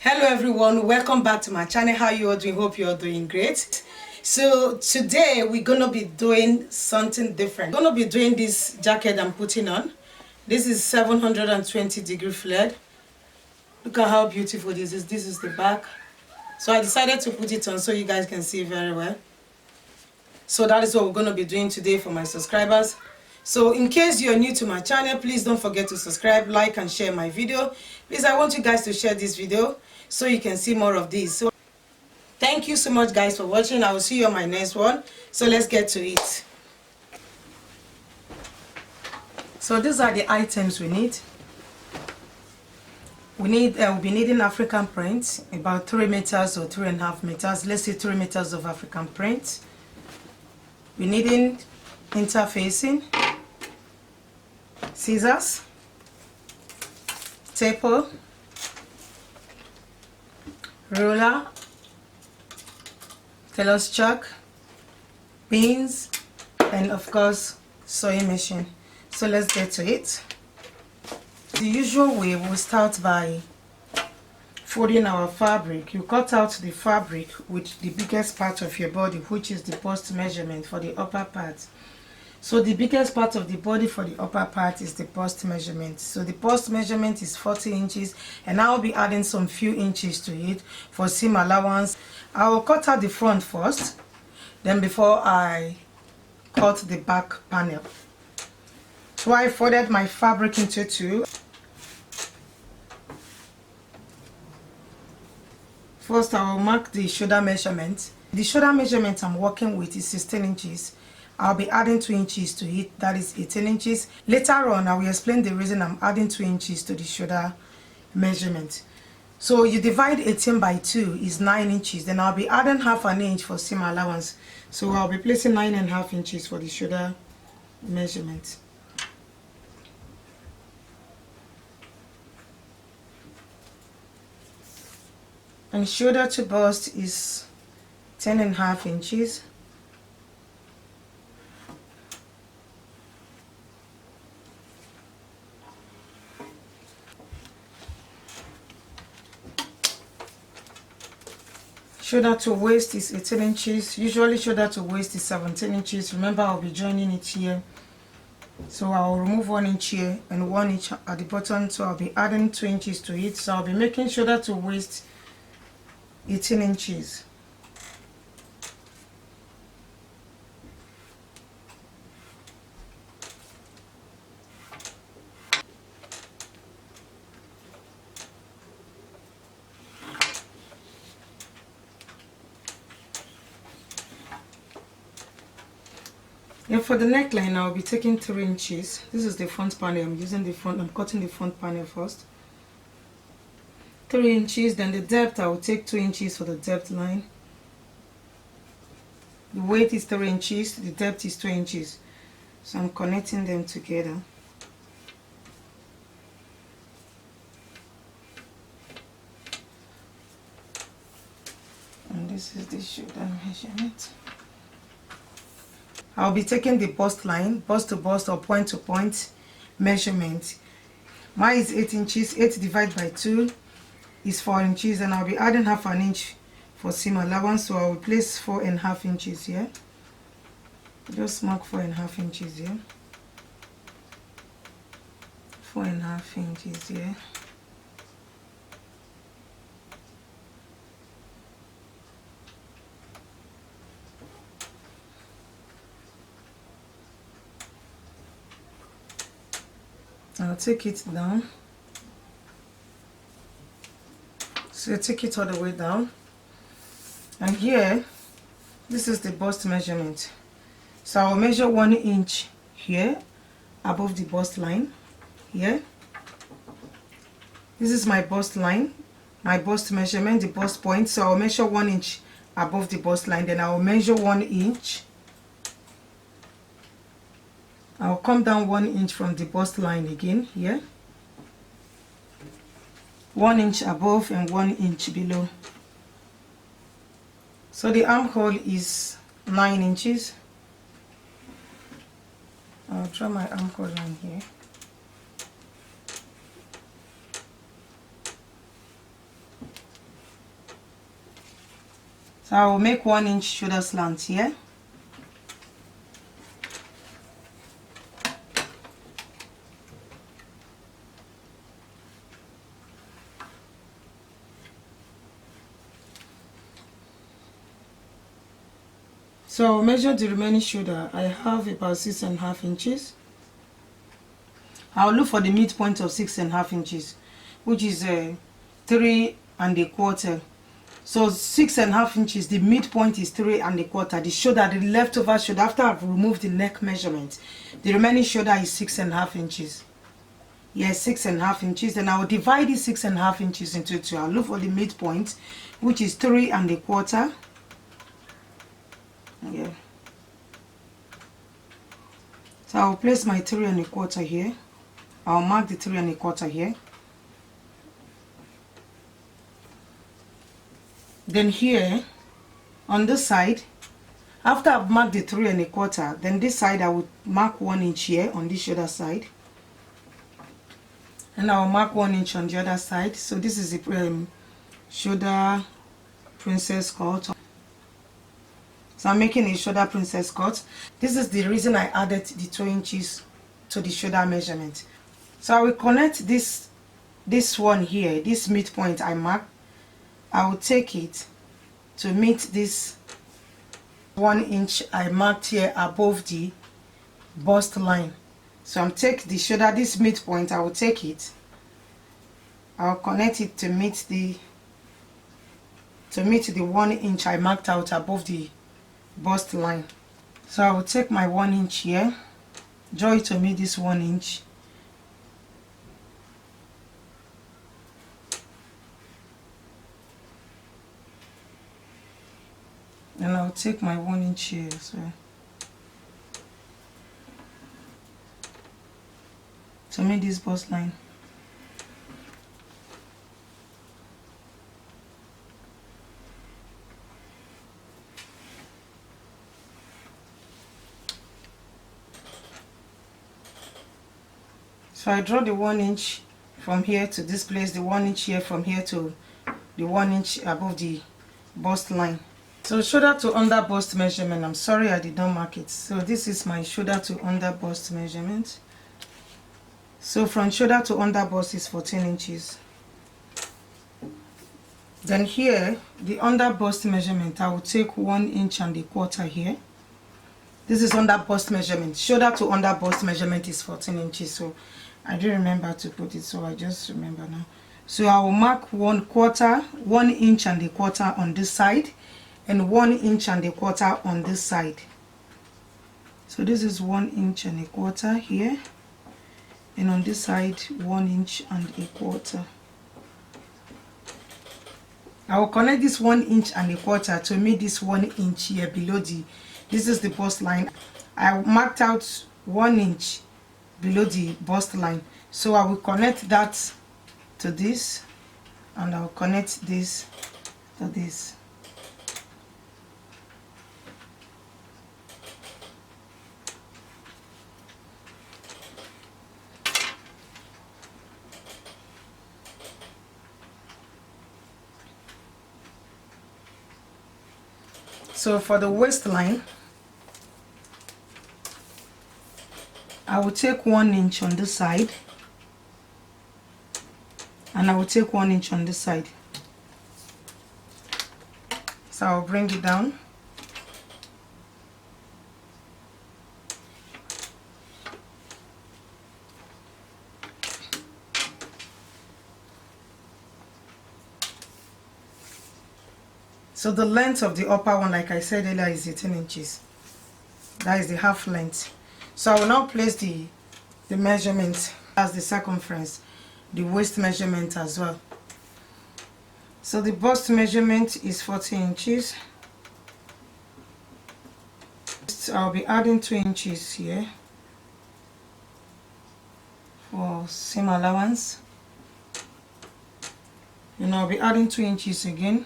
Hello everyone, welcome back to my channel. How you all doing? Hope you are doing great. So today we're gonna be doing something different. I'm gonna be doing this jacket I'm putting on. This is 720-degree flared. Look at how beautiful this is. This is the back. So I decided to put it on so you guys can see very well. So that is what we're gonna be doing today for my subscribers. So in case you're new to my channel, please don't forget to subscribe, like and share my video. Please, I want you guys to share this video so you can see more of these. So thank you so much guys for watching. I will see you on my next one. So let's get to it. So these are the items we need. We'll be needing African print, about 3 meters or 3.5 meters. Let's say 3 meters of African print. We're needing interfacing, scissors, staple, ruler, tailor's chalk, pins, and of course sewing machine. So let's get to it. The usual way, we'll start by folding our fabric. You cut out the fabric with the biggest part of your body, which is the bust measurement for the upper part. So the biggest part of the body for the upper part is the bust measurement. So the bust measurement is 40 inches, and I'll be adding some few inches to it for seam allowance. I will cut out the front first, then before I cut the back panel. So I folded my fabric into two. First, I will mark the shoulder measurement. The shoulder measurement I'm working with is 16 inches. I'll be adding 2 inches to it, that is 18 inches. Later on, I will explain the reason I'm adding 2 inches to the shoulder measurement. So you divide 18 by 2 is 9 inches. Then I'll be adding half an inch for seam allowance. So I'll be placing 9.5 inches for the shoulder measurement. And shoulder to bust is 10.5 inches. Shoulder to waist is 18 inches. Usually shoulder to waist is 17 inches. Remember, I'll be joining it here. So I'll remove 1 inch here and 1 inch at the bottom. So I'll be adding 2 inches to it. So I'll be making shoulder to waist 18 inches. And for the neckline, I'll be taking 3 inches. This is the front panel. I'm cutting the front panel first. 3 inches, then the depth, I will take 2 inches for the depth line. The weight is 3 inches, the depth is 2 inches. So I'm connecting them together. And this is the shoulder measurement. I'll be taking the bust line, bust to bust or point to point measurement. Mine is 8 inches, 8 divided by 2 is 4 inches, and I'll be adding half an inch for seam allowance. So I will place 4.5 inches here. Just mark 4.5 inches here. 4.5 inches here. I'll take it down. So take it all the way down. And here, this is the bust measurement. So I'll measure 1 inch here above the bust line. Here. This is my bust line, my bust measurement, the bust point. So I'll measure 1 inch above the bust line. Then I'll measure 1 inch. I'll come down 1 inch from the bust line again here. 1 inch above and 1 inch below. So the armhole is 9 inches. I'll draw my armhole line here. So I will make 1 inch shoulder slant here. So I'll measure the remaining shoulder. I have about 6.5 inches. I'll look for the midpoint of 6.5 inches, which is 3.25. So 6.5 inches, the midpoint is 3.25. The shoulder, the leftover shoulder, after I've removed the neck measurement, the remaining shoulder is 6.5 inches. Yes, 6.5 inches. Then I will divide the 6.5 inches into 2. I'll look for the midpoint, which is 3.25. Yeah. So I'll place my 3.25 here. I'll mark the 3.25 here. Then here, on this side, after I've marked the 3.25, then this side I will mark 1 inch here on this shoulder side. And I'll mark 1 inch on the other side. So this is the shoulder princess cut. So I'm making a shoulder princess cut. This is the reason I added the 2 inches to the shoulder measurement. So I will connect this one here, this midpoint I marked. I will take it to meet this 1 inch I marked here above the bust line. So I'm take the shoulder, this midpoint, I will take it. I'll connect it to meet the 1 inch I marked out above the bust line. So I will take my 1 inch here, draw it to meet this 1 inch. And I'll take my 1 inch here as well to meet this bust line. So I draw the 1 inch from here to this place, the 1 inch here from here to the 1 inch above the bust line. So shoulder to under bust measurement, I'm sorry I did not mark it. So this is my shoulder to under bust measurement. So from shoulder to under bust is 14 inches. Then here, the under bust measurement, I will take 1 inch and a quarter here. This is under bust measurement. Shoulder to under bust measurement is 14 inches. So I didn't remember to put it, so I just remember now. So I will mark 1 inch and a quarter on this side, and 1 inch and a quarter on this side. So this is 1 inch and a quarter here, and on this side 1 inch and a quarter. I will connect this 1 inch and a quarter to meet this 1 inch here below this is the bust line. I marked out 1 inch below the bust line, so I will connect that to this, and I'll connect this to this. So for the waistline, I will take 1 inch on this side, and I will take 1 inch on this side. So I'll bring it down. So the length of the upper one, like I said earlier, is 18 inches. That is the half length. So I will now place the measurement as the circumference, the waist measurement as well. So the bust measurement is 40 inches. So I'll be adding 2 inches here for seam allowance. And I'll be adding 2 inches again.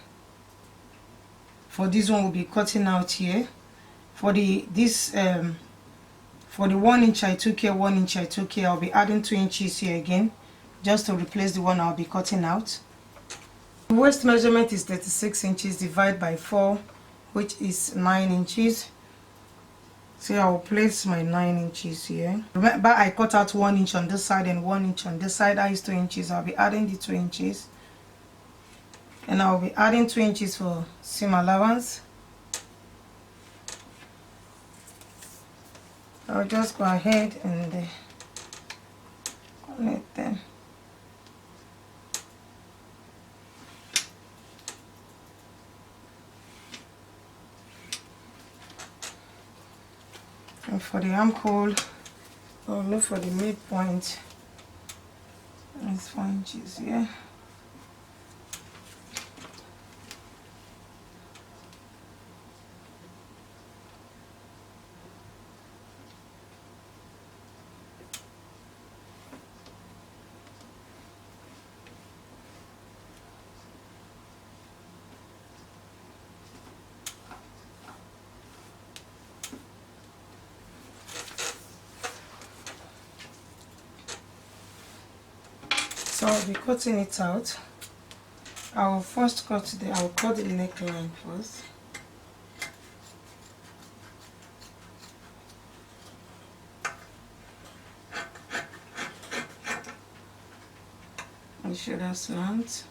For this one, we'll be cutting out here. For the 1 inch I took here, 1 inch I took here, I'll be adding 2 inches here again, just to replace the one I'll be cutting out. The waist measurement is 36 inches divided by 4, which is 9 inches. So I will place my 9 inches here. Remember, I cut out 1 inch on this side and 1 inch on this side. That is 2 inches. I'll be adding the 2 inches. And I'll be adding 2 inches for seam allowance. I'll just go ahead and connect them. And for the armhole, I'll look for the midpoint. It's 4 inches here. So I'll be cutting it out. I'll cut the neckline first. The shoulder slant.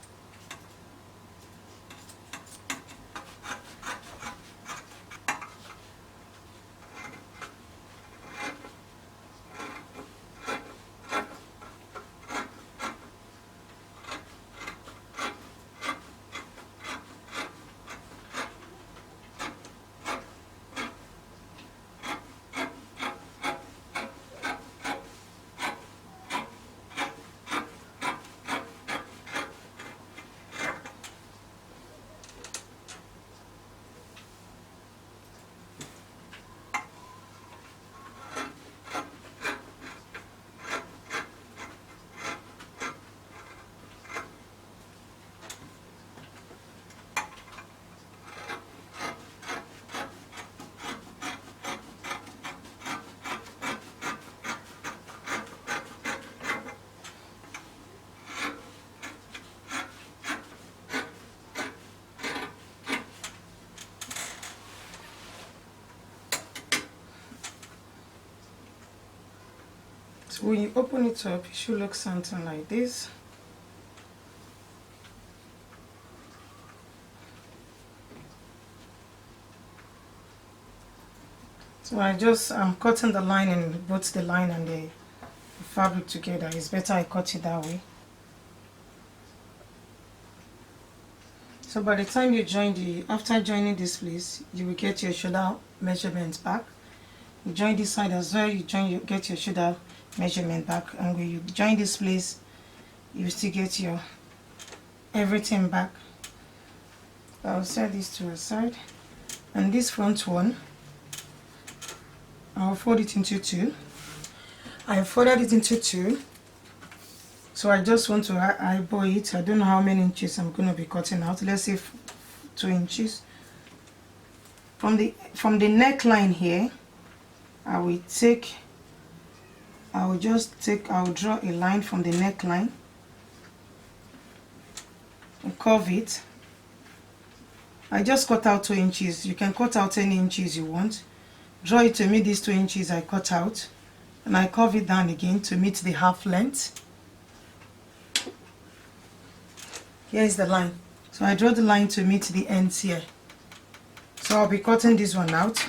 So when you open it up, it should look something like this. So I'm cutting the line and both the line and the fabric together. It's better I cut it that way. So by the time you after joining this place, you will get your shoulder measurement back. You join this side as well, you get your shoulder measurement back, and when you join this place, you still get your everything back. I'll set this to a side, and this front one, I'll fold it into 2. I folded it into 2, so I just want to eyeball it. I don't know how many inches I'm going to be cutting out. Let's say 2 inches. From the neckline here, I will draw a line from the neckline and curve it. I just cut out 2 inches. You can cut out any inches you want. Draw it to meet these 2 inches I cut out, and I curve it down again to meet the half length. Here is the line. So I draw the line to meet the ends here. So I'll be cutting this one out.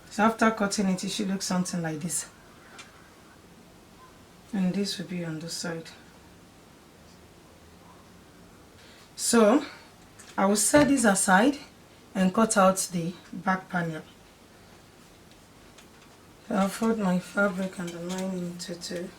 So after cutting it, it should look something like this. And this will be on the side. So I will set this aside and cut out the back panel. So I'll fold my fabric and the line into 2.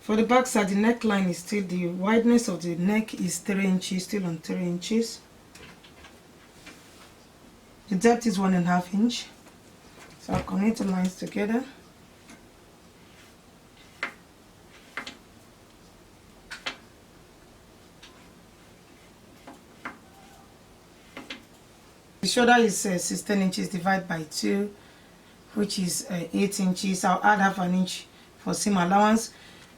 For the back side, the neckline is still, the wideness of the neck is 3 inches, still on 3 inches. The depth is 1.5 inch. So I'll connect the lines together. The shoulder is 16 inches divided by 2, which is 8 inches. I'll add half an inch for seam allowance.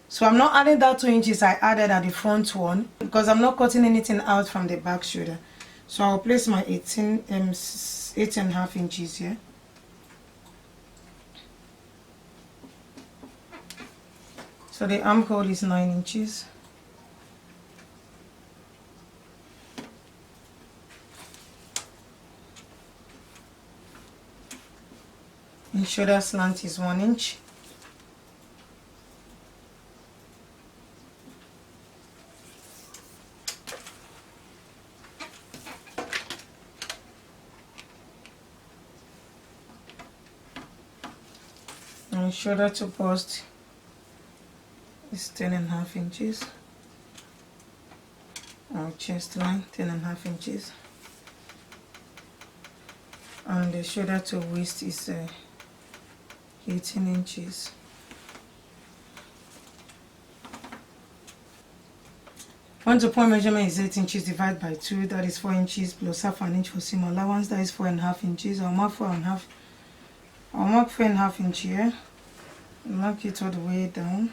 So I'm not adding that 2 inches I added at the front one because I'm not cutting anything out from the back shoulder. So I'll place my 8.5 inches here. So the armhole is 9 inches. And shoulder slant is 1 inch. And shoulder to bust is 10.5 inches. Our chest line 10.5 inches. And the shoulder to waist is 18 inches. Point to point measurement is 8 inches divided by 2, that is 4 inches plus half an inch for seam allowance, that is 4.5 inches. I'll mark 4.5. I'll mark 4.5 inch here. Mark it all the way down.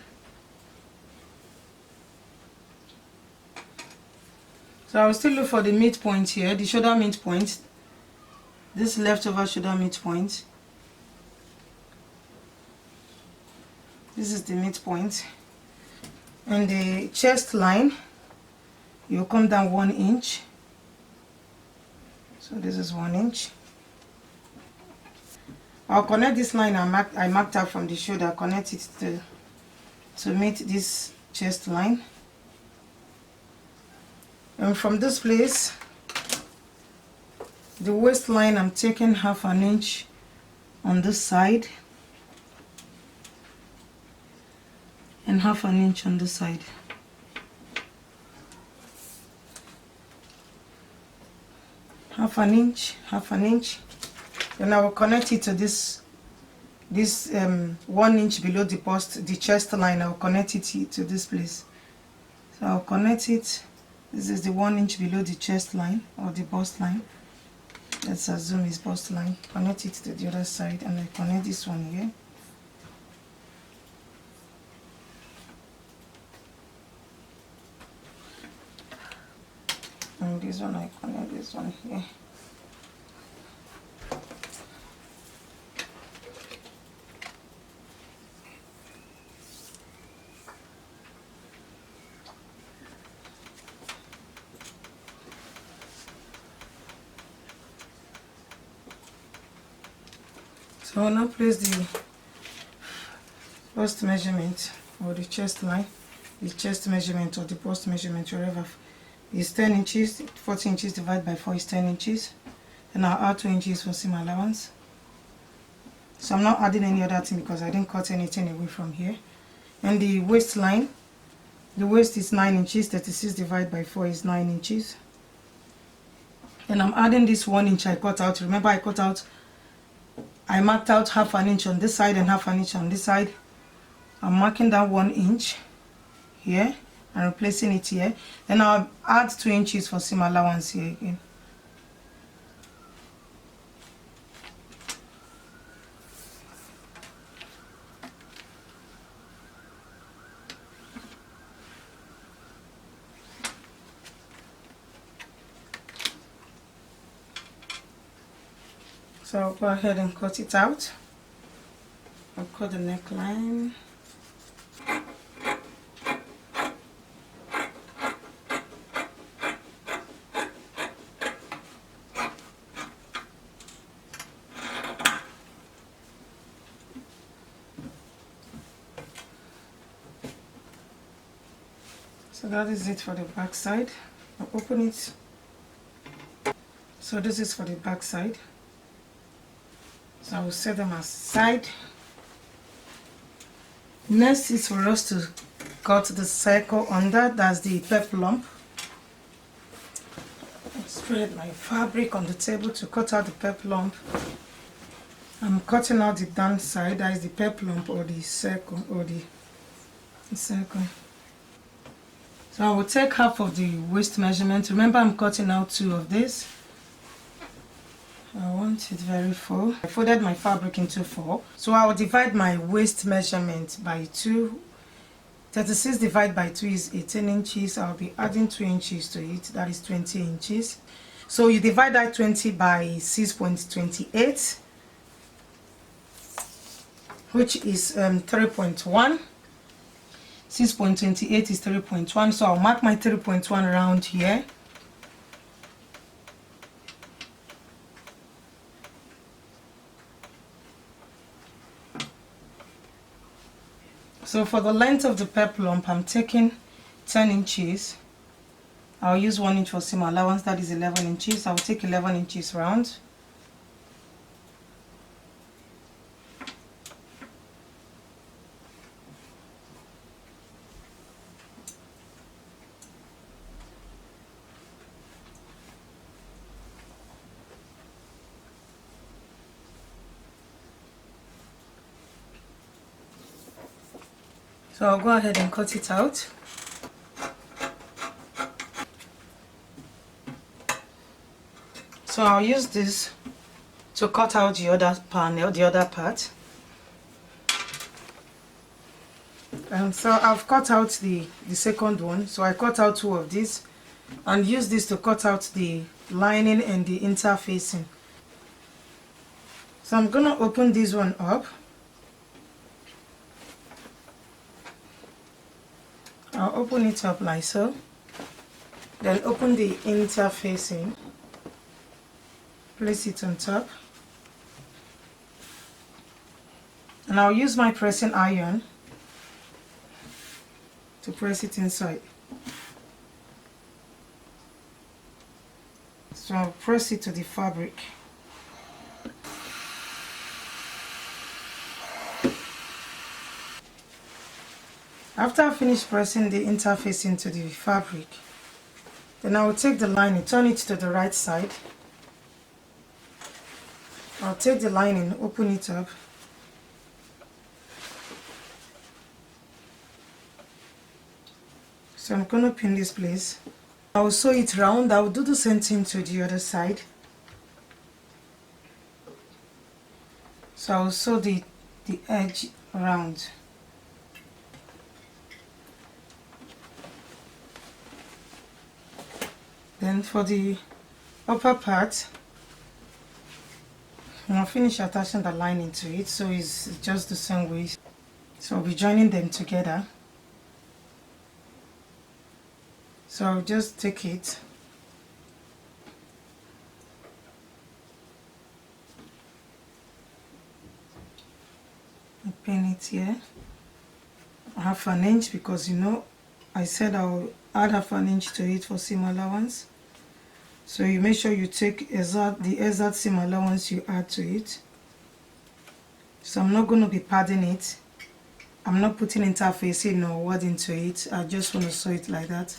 So I'll still look for the midpoint here, the shoulder midpoint. This leftover shoulder midpoint. This is the midpoint. And the chest line, you'll come down 1 inch. So this is 1 inch. I'll connect this line I marked out from the shoulder, connect it to meet this chest line. And from this place, the waistline, I'm taking half an inch on this side and half an inch on this side. Half an inch, half an inch. Then I will connect it to this 1 inch below the bust, the chest line. I will connect it to this place. So I'll connect it. This is the 1 inch below the chest line or the bust line. Let's assume it's bust line. Connect it to the other side, and I connect this one here. And this one I connect this one here. So I'll now place the bust measurement or the chest line, the chest measurement or the bust measurement, wherever, is 10 inches. 40 inches divided by 4 is 10 inches. Then I'll add 2 inches for seam allowance. So I'm not adding any other thing because I didn't cut anything away from here. And the waistline, the waist is 9 inches. 36 divided by 4 is 9 inches. Then I'm adding this 1 inch I cut out. Remember, I marked out half an inch on this side and half an inch on this side. I'm marking that 1 inch here and replacing it here. Then I'll add 2 inches for seam allowance here again. So I'll go ahead and cut it out. I'll cut the neckline. So that is it for the back side. I'll open it. So this is for the back side. So I will set them aside. Next is for us to cut the circle under, that's the peplum. Let's spread my fabric on the table to cut out the peplum. I'm cutting out the down side, that is the peplum or the circle or the circle. So I will take half of the waist measurement. Remember, I'm cutting out 2 of this. I want it very full. I folded my fabric into 4. So I will divide my waist measurement by 2. 36 divided by 2 is 18 inches. I'll be adding 2 inches to it. That is 20 inches. So you divide that 20 by 6.28, which is 3.1. 6.28 is 3.1. So I'll mark my 3.1 around here. So for the length of the peplum, I'm taking 10 inches. I'll use 1 inch for seam allowance, that is 11 inches. I'll take 11 inches round. So I'll go ahead and cut it out. So I'll use this to cut out the other panel, the other part. And so I've cut out the second one. So I cut out 2 of these and use this to cut out the lining and the interfacing. So I'm gonna open this one up. I'll open it up like so, then open the interfacing, place it on top, and I'll use my pressing iron to press it inside. So I'll press it to the fabric. After I finish pressing the interface into the fabric, then I will take the lining, turn it to the right side. I'll take the lining, open it up. So I'm going to pin this place. I will sew it round. I will do the same thing to the other side. So I will sew the edge round. Then for the upper part, I'll finish attaching the lining to it, so it's just the same way. So I'll be joining them together. So I'll just take it, and pin it here, 1/2 inch, because you know I said I'll add 1/2 inch to it for seam allowance. So you make sure you take the exact seam allowance you add to it. So I'm not going to be padding it. I'm not putting interfacing or wadding to it. I just want to sew it like that.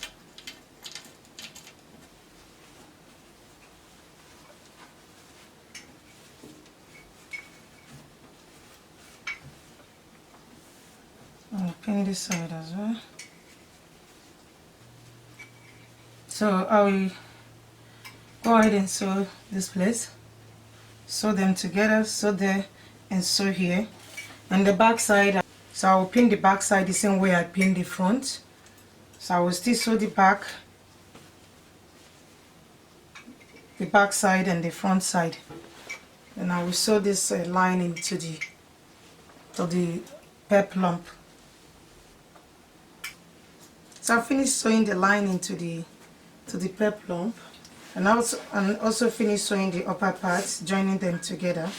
I'll pin this side as well. So I will go ahead and sew this place, sew them together, sew there and sew here, and the back side. So I will pin the back side the same way I pinned the front. So I will still sew the back side and the front side, and I will sew this lining to the peplum. So I finished sewing the lining to the peplum. And also finish sewing the upper parts, joining them together.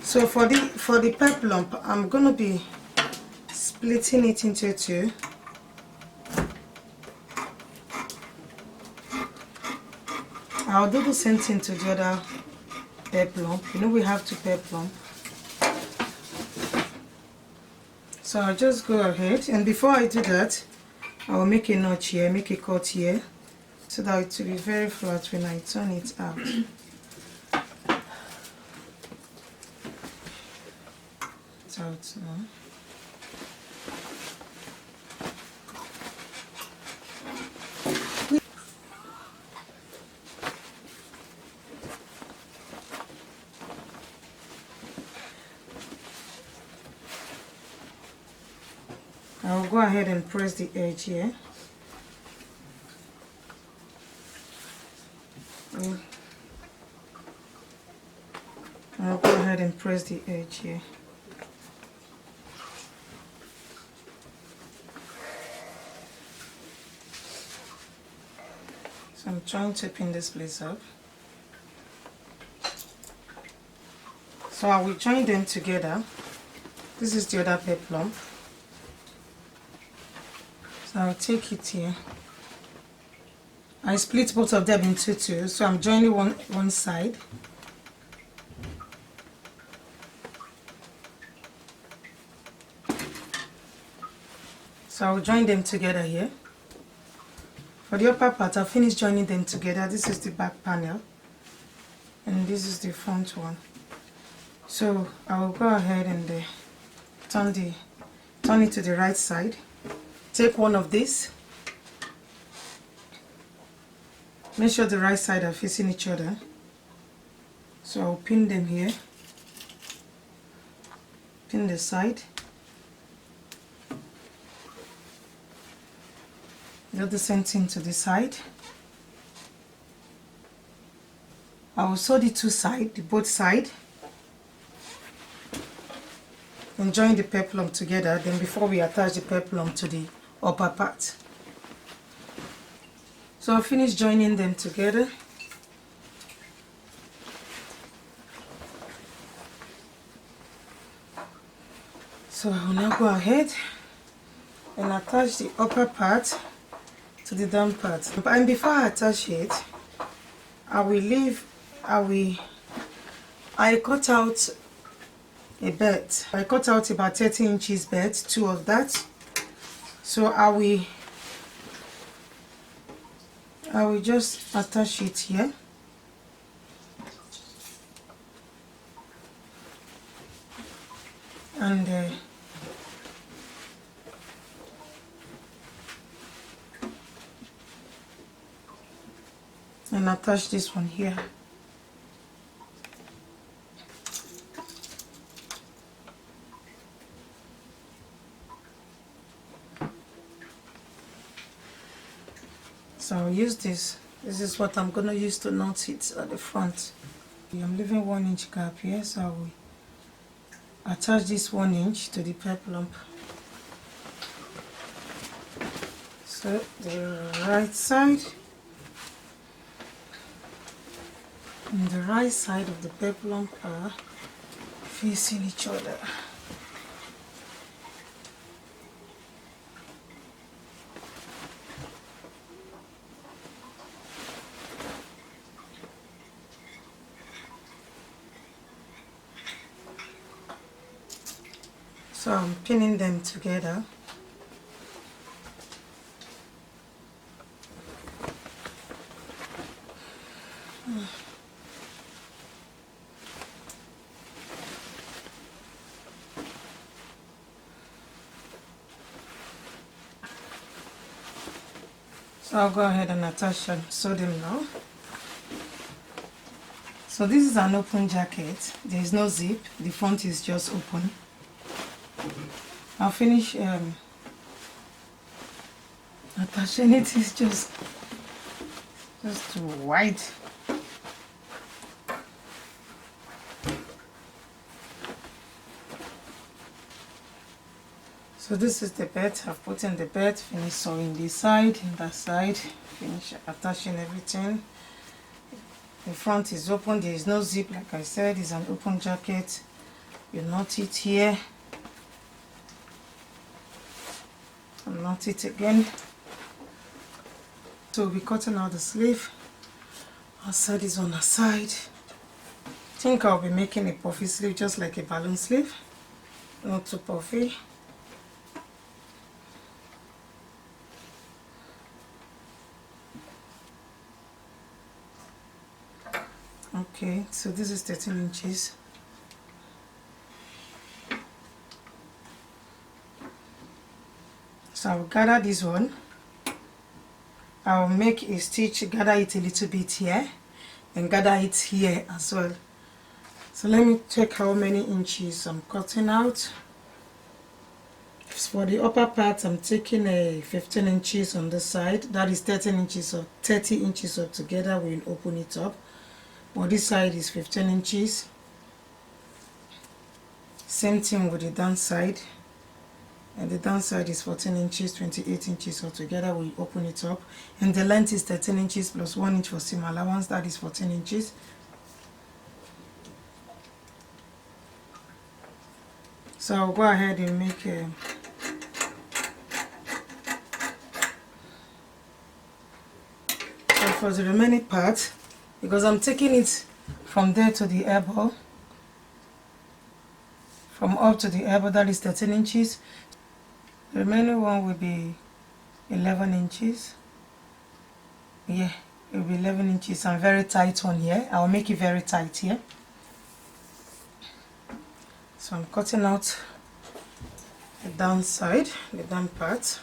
So for the peplum, I'm gonna be splitting it into 2. I'll do the same thing to the other peplum. You know we have 2 peplum. So I'll just go ahead, and before I do that, I will make a notch here, make a cut here. So so that it will be very flat when I turn it out. It's out now. I'll go ahead and press the edge here. I'll go ahead and press the edge here. So I'm trying to pin this place up. So I will join them together. This is the other peplum. So I'll take it here. I split both of them into two, so I'm joining one side. So I'll join them together here. For the upper part, I'll finish joining them together. This is the back panel, and this is the front one. So I will go ahead and turn it to the right side. Take one of these. Make sure the right side are facing each other. So I'll pin them here. Pin the side. Do the same thing to the side. I will sew the two sides, both sides, and join the peplum together. Then before we attach the peplum to the upper part. So I'll finish joining them together. So I will now go ahead and attach the upper part to the down part. And before I attach it, I cut out a bed. I cut out about 30 inches bed, two of that. So I will just attach it here. And attach this one here. So I'll use this. This is what I'm gonna use to knot it at the front. I'm leaving 1 inch gap here, so I will attach this 1 inch to the peplum. So the right side and the right side of the peplum are facing each other. So I'm pinning them together. So I'll go ahead and attach and sew them now. So this is an open jacket. There is no zip. The front is just open. I'll finish attaching it. Is just too wide. So this is the bed. I've put in the bed, finish sewing this side and that side, finish attaching everything. The front is open, there is no zip, like I said, it's an open jacket. You knot it here. And knot it again. So we'll be cutting out the sleeve. I'll sew this on the side. I think I'll be making a puffy sleeve, just like a balloon sleeve. Not too puffy. Okay, so this is 13 inches. So I'll gather this one. I'll make a stitch, gather it a little bit here and gather it here as well. So let me check how many inches I'm cutting out. For the upper part, I'm taking a 15 inches on the side. That is 13 inches of 30 inches up together. We'll open it up. But this side is 15 inches. Same thing with the down side. And the down side is 14 inches, 28 inches altogether. We'll open it up. And the length is 13 inches plus 1 inch for seam allowance. That is 14 inches. So I'll go ahead and make a for the remaining part, because I'm taking it from there to the elbow, from up to the elbow, that is 13 inches. The remaining one will be 11 inches. Yeah, it will be 11 inches and very tight one here. I'll make it very tight here. So I'm cutting out the down side, the down part.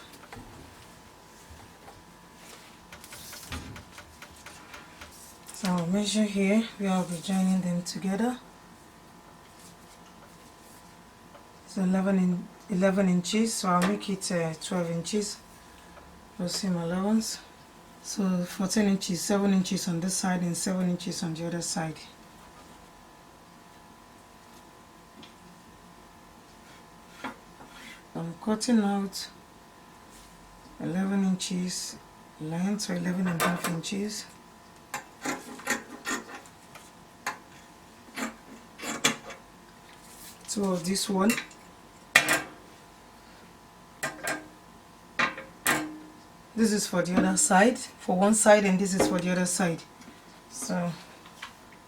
So I'll measure here where I'll be joining them together. So 11 inches, so I'll make it 12 inches for seam allowance. So 14 inches, 7 inches on this side and 7 inches on the other side. I'm cutting out 11 inches length, so 11.5 inches. Two of this one. This is for the other side, for one side, and this is for the other side. So,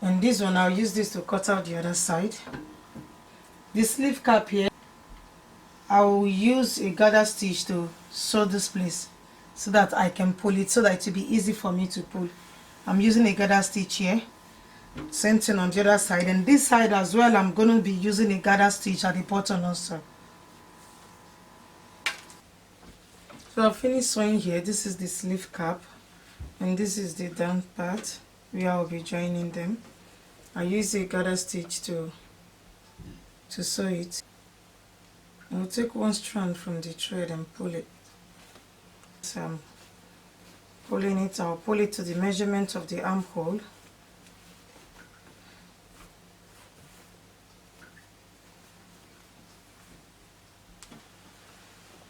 and this one I'll use this to cut out the other side. The sleeve cap here, I will use a gather stitch to sew this place so that I can pull it, so that it will be easy for me to pull. I'm using a gather stitch here. Same thing on the other side, and this side as well I'm going to be using a gather stitch at the bottom also. So I've finished sewing here. This is the sleeve cap and this is the down part where I'll be joining them. I use a gather stitch to sew it. I'll take one strand from the thread and pull it. So I'm pulling it. I'll pull it to the measurement of the armhole.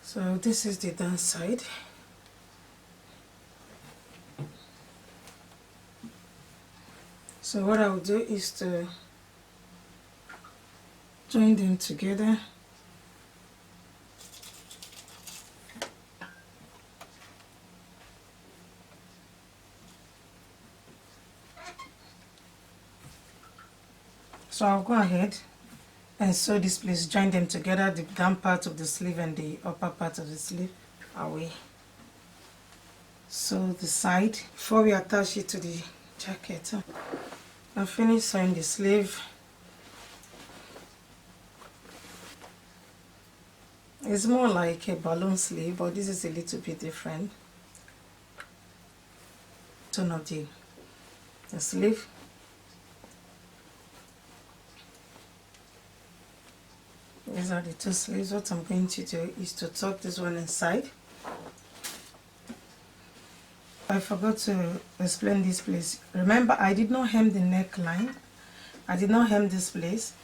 So this is the down side. So what I'll do is to join them together. So I'll go ahead and sew this place, join them together, the down part of the sleeve and the upper part of the sleeve away. Sew the side before we attach it to the jacket. I finished sewing the sleeve. It's more like a balloon sleeve, but this is a little bit different. Tone of the sleeve. These are the two sleeves. What I'm going to do is to tuck this one inside. I forgot to explain this place. Remember, I did not hem the neckline. I did not hem this place.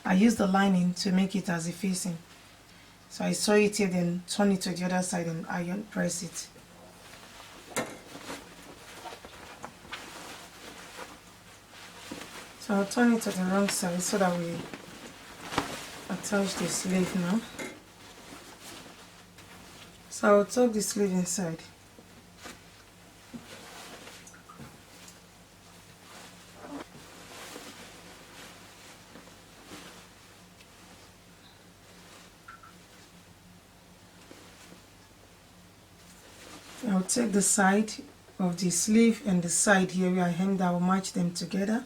I used the lining to make it as a facing. So I sew it here, then turn it to the other side and iron press it. So I'll turn it to the wrong side so that we attach the sleeve now. So I'll tuck the sleeve inside. I'll take the side of the sleeve and the side here where I hemmed, I will match them together.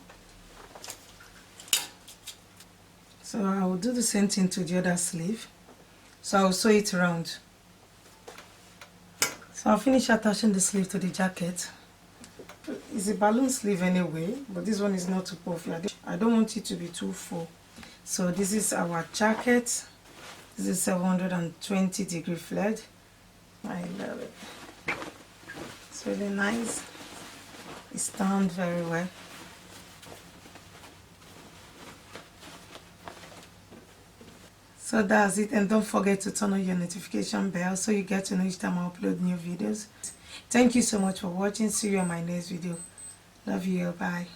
So I will do the same thing to the other sleeve. So I'll sew it round. So I'll finish attaching the sleeve to the jacket. It's a balloon sleeve anyway, but this one is not too puffy. I don't want it to be too full. So this is our jacket. This is 720-degree flared. I love it. It's really nice. It's done very well. So that's it, and don't forget to turn on your notification bell so you get to know each time I upload new videos. Thank you so much for watching. See you on my next video. Love you. Bye.